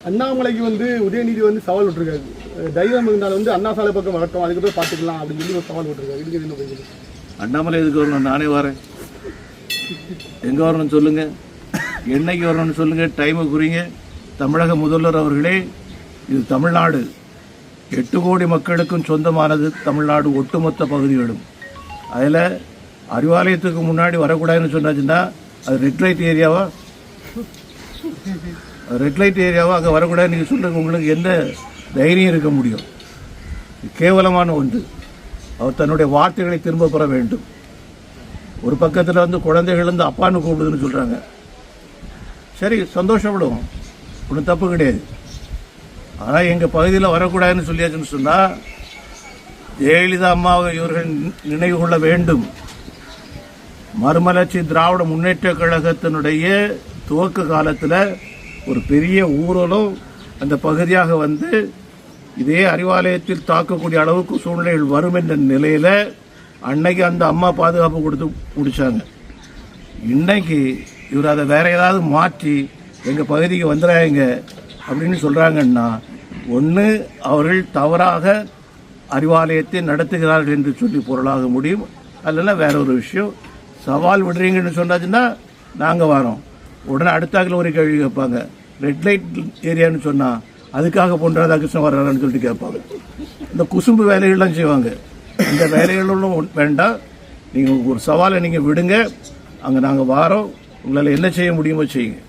அண்ணாமலைக்கு உதயநிதி சவால் விட்டுருக்காரு. தைரியம் இருந்தால் அண்ணா சாலை பக்கம் வரட்டும், அதுக்கப்புறம் பார்த்துக்கலாம் அப்படின்னு சொல்லி ஒரு சவால் விட்டுருக்காரு. இதுக்கு என்ன போய் அண்ணாமலை எதுக்கு வரணும்? நானே வரேன். எங்கே வரணும்னு சொல்லுங்கள், என்னைக்கு வரணும்னு சொல்லுங்கள், டைமை குறிங்க. தமிழக முதல்வர் அவர்களே, இது தமிழ்நாடு 8 கோடி மக்களுக்கும் சொந்தமானது. தமிழ்நாடு ஒட்டுமொத்த பகுதிகளும். அதில் அறிவாலயத்துக்கு முன்னாடி வரக்கூடாதுன்னு சொன்னாச்சுன்னா அது ரெட் லைட் ஏரியாவா? அங்கே வரக்கூடாது நீங்கள் சொல்லுங்கள். உங்களுக்கு என்ன தைரியம் இருக்க முடியும்? கேவலமான ஒன்று. அவர் தன்னுடைய வார்த்தைகளை திரும்ப பெற வேண்டும். ஒரு பக்கத்தில் குழந்தைகள் அப்பான்னு கூப்பிடுதுன்னு சொல்கிறாங்க. சரி, சந்தோஷப்படுவோம், ஒன்றும் தப்பு கிடையாது. ஆனால் எங்கள் பகுதியில் வரக்கூடாதுன்னு சொல்லியாச்சுன்னு சொன்னால் ஜெயலலிதா அம்மாவை இவர்கள் நினைவு கொள்ள வேண்டும். மறுமலர்ச்சி திராவிட முன்னேற்ற கழகத்தினுடைய துவக்க காலத்தில் ஒரு பெரிய ஊழலும் அந்த பகுதியாக இதே அறிவாலயத்தில் தாக்கக்கூடிய அளவுக்கு சூழ்நிலைகள் வரும் என்ற நிலையில் அன்னைக்கு அந்த அம்மா பாதுகாப்பு கொடுத்து முடிச்சாங்க. இன்னைக்கு இவர் அதை வேற ஏதாவது மாற்றி எங்கள் பகுதிக்கு வந்துடாங்க அப்படின்னு சொல்கிறாங்கன்னா, ஒன்று அவர்கள் தவறாக அறிவாலயத்தை நடத்துகிறார்கள் என்று சொல்லி பொருளாக முடியும். அல்லனா வேற ஒரு விஷயம். சவால் விடுறீங்கன்னு சொன்னாச்சுன்னா நாங்கள் வரோம். உடனே அடுத்தாக்கில் ஒரு கேள்வி கேட்பாங்க, ரெட் லைட் ஏரியான்னு சொன்னால் அதுக்காக பொன் ராதாகிருஷ்ணன் வர்றான்னு சொல்லிட்டு கேட்பாங்க. இந்த குசும்பு வேலைகள்லாம் செய்வாங்க. இந்த வேலைகளும் வேண்டாம். நீங்கள் ஒரு சவாலை நீங்கள் விடுங்க, அங்கே நாங்கள் வாரோம். உங்களால் என்ன செய்ய முடியுமோ செய்யுங்க.